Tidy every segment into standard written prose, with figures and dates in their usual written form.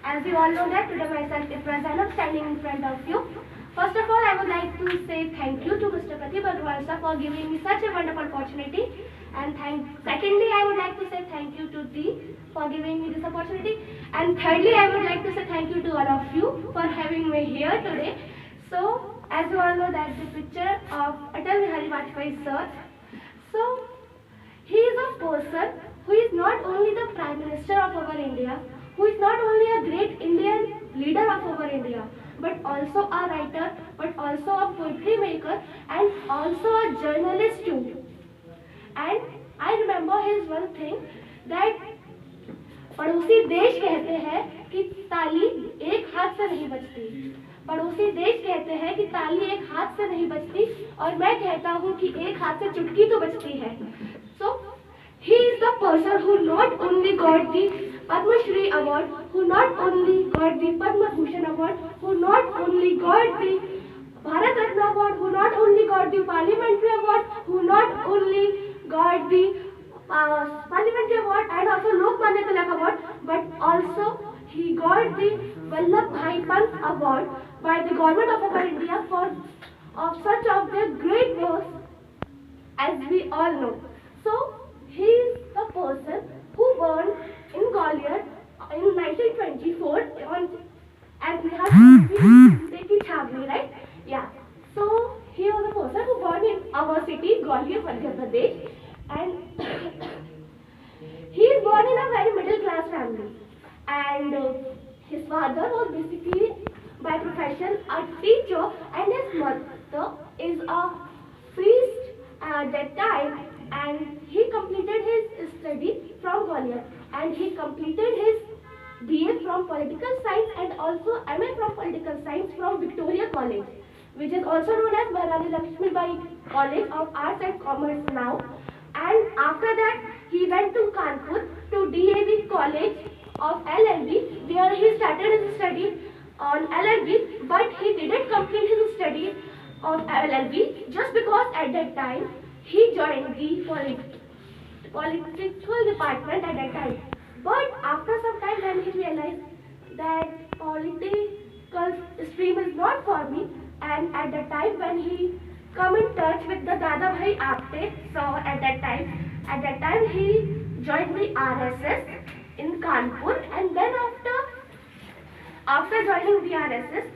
As you all know that today myself is Prasanna standing in front of you. First of all, I would like to say thank you to Mr. Pratibha Agrawal sir for giving me such a wonderful opportunity. And secondly, I would like to say thank you to Dee for giving me this opportunity. And thirdly, I would like to say thank you to all of you for having me here today. So, as you all know that the picture of Atal Bihari Vajpayee sir. So, he is a person who is not only the Prime Minister of our India, who is not only a great Indian leader of our India, but also a writer, but also a poetry maker, and also a journalist too. And I remember his one thing that पड़ोसी देश कहते हैं कि ताली एक हाथ से नहीं बजती. पड़ोसी देश कहते हैं कि ताली एक हाथ से नहीं बजती, और मैं कहता हूँ कि एक हाथ से चुटकी तो बजती है. So he is the person who not only got the Padma Shri award, who not only got the Padma Bhushan award, who not only got the Bharat Ratna award, who not only got the Parliamentary award, who not only got the Parliamentary award and also Lokmanya Tilak award, but also he got the Vallabhbhai Pant award by the government of our India for of such of their great works, as we all know. So he is the person who born in Gwalior in 1924 on as Nehal Chhavni, right? Yeah. So he was a person who born in our city, Gwalior, Madhya Pradesh, and he is born in a very middle class family, and his father was basically by profession a teacher, and his mother is a priest at that time, and he completed his study from Gwalior, and he completed his BA from Political Science and also MA from Political Science from Victoria College, which is also known as Maharani Lakshmibai College of Arts and Commerce now. And after that, he went to Kanpur to DAV College of LLB, where he started his study on LLB, but he didn't complete his study of LLB just because at that time he joined the political department at that time. But after some time, when he realized that political stream is not for me, and at that time when he come in touch with the Dada Bhai Apte, so at that time he joined the RSS in Kanpur, and then after joining the RSS,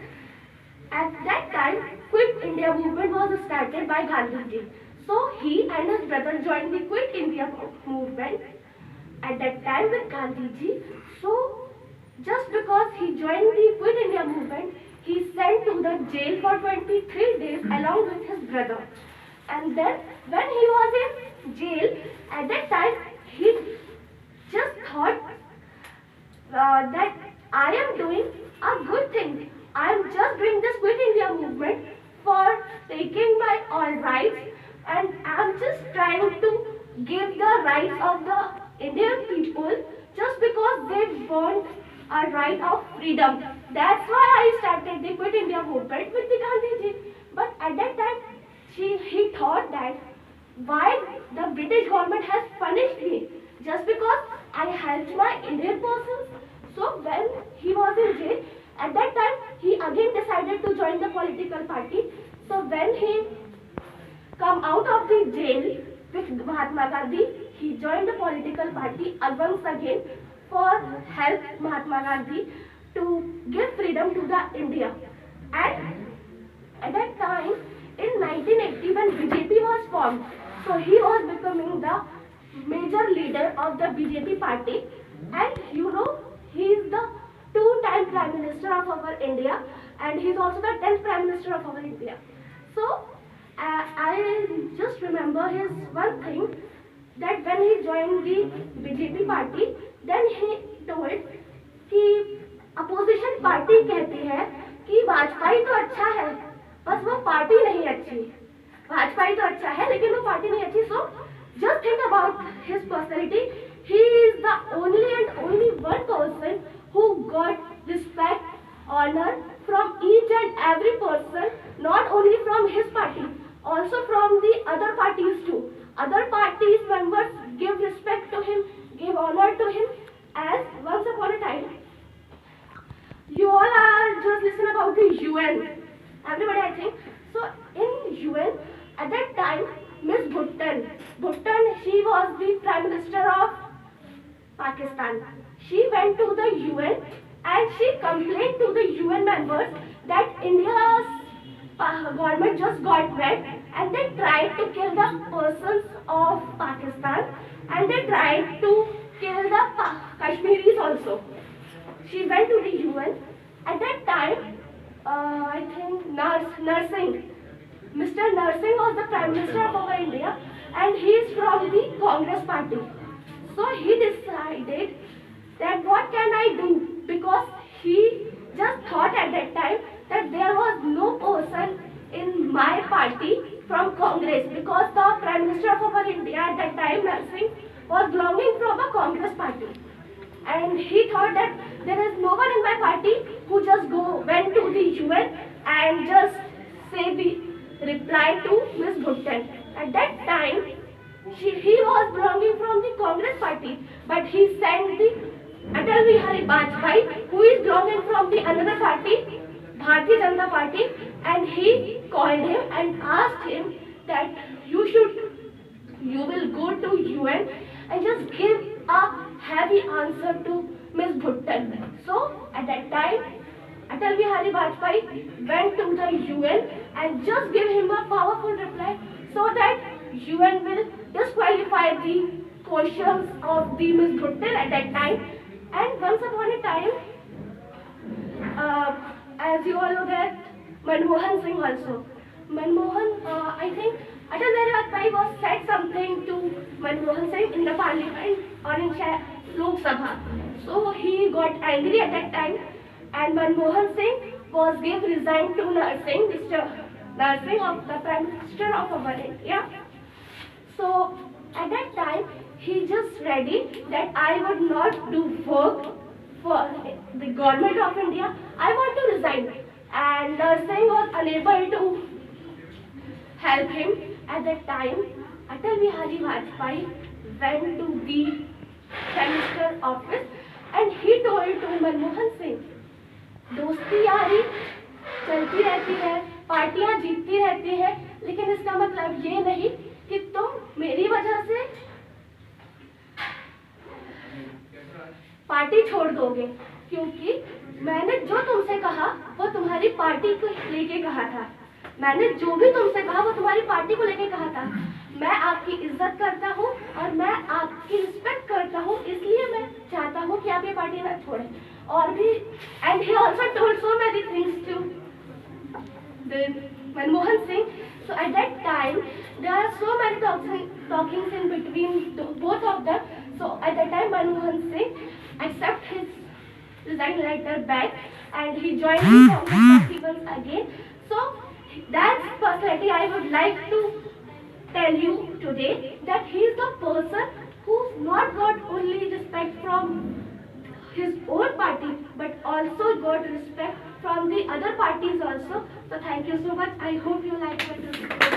at that time Quit India movement was started by Gandhiji. So he and his brother joined the Quit India movement at that time with Gandhiji. So just because he joined the Quit India movement, he sent to the jail for 23 days along with his brother. And then when he was in jail, at that time he just thought that I am doing a good thing. I am just doing this Quit India movement for taking my all rights, and I am just trying to give the rights of the Indian people just because they want a right of freedom. That's why I started the Quit India movement with the Gandhiji. But at that time, he thought that why the British government has punished me just because I helped my Indian persons. So when he was in jail, at that time he again decided to join the political party. So when he come out of the jail with Mahatma Gandhi, he joined the political party once again for help Mahatma Gandhi to give freedom to the India. And at that time, in 1980, when BJP was formed, so he was becoming the major leader of the BJP party, and you know, he is the two-time Prime Minister of our India, and he is also the 10th Prime Minister of our India. So I just remember his one thing, that when he joined the BJP party, then he told कि opposition party कहती है कि वाजपेयी तो अच्छा है, बस वो party नहीं अच्छी. वाजपेयी तो अच्छा है लेकिन वो पार्टी नहीं अच्छी. So just think about his personality. He is the only and only one person who got respect, honor from each and every person, not only from his party, also from the other parties too. Other parties members give respect to him, give honor to him, listen about the UN. Everybody, I think. So in UN, at that time, Miss Bhutton, she was the Prime Minister of Pakistan. She went to the UN and she complained to the UN members that India's government just got wet and they tried to kill the persons of Pakistan and they tried to kill the Kashmiris also. She went to the UN. At that time, I think Narsingh, Mr. Narsingh was the Prime Minister of our India and he is from the Congress party. So he decided that what can I do, because he just thought at that time that there was no person in my party from Congress, because the Prime Minister of our India at that time, Narsingh, was belonging from a Congress party. And he thought that there is no one in my party who just went to the UN and just say the reply to Miss Bhutton. At that time, he was belonging from the Congress party, but he sent the Atal Bihari Vajpayee, who is belonging from the another party, Bharatiya Janata Party, and he called him and asked him that you will go to UN and just give a heavy answer to Miss Bhutton. So at that time, Atal Bihari Vajpayee went to the UN and just give him a powerful reply so that UN will disqualify the questions of the Miss Bhutton at that time. And once upon a time, as you all know that Manmohan Singh also. I think Atal Bihari Vajpayee was said something to Manmohan Singh in the parliament or in Lok Sabha. So he got angry at that time and Manmohan Singh was resigned to Narsingh, Mr. Narsingh of the Prime Minister of our India. So at that time, he just ready that I would not do work for the government of India. I want to resign. And Narsingh was unable to help him. At that time, Atal Bihari Vajpayee went to the Prime Minister's office and he told to Manmohan Singh, दोस्ती यारी चलती रहती है, पार्टियां जीतती रहती है, लेकिन इसका मतलब ये नहीं कि तुम मेरी वजह से पार्टी छोड़ दोगे, क्योंकि मैंने जो तुमसे कहा वो तुम्हारी पार्टी को लेके कहा था। मैंने जो भी तुमसे कहा वो तुम्हारी पार्टी को लेके कहा था। मैं आपकी इज्जत करता हूँ और मैं आपकी रिस्पेक्ट करता हूँ, इसलिए मैं चाहता हूँ कि आप ये पार्टी ना छोड़ें। और भी and he also told so many things to Manmohan Singh. So at that time, there are so many talkings in between both of them. So at that time, Manmohan Singh accepted his resign letter back and he joined the Congress party once again. So that's personality I would like to tell you today, that he is the person who's not got only respect from his own party but also got respect from the other parties also. So thank you so much. I hope you like my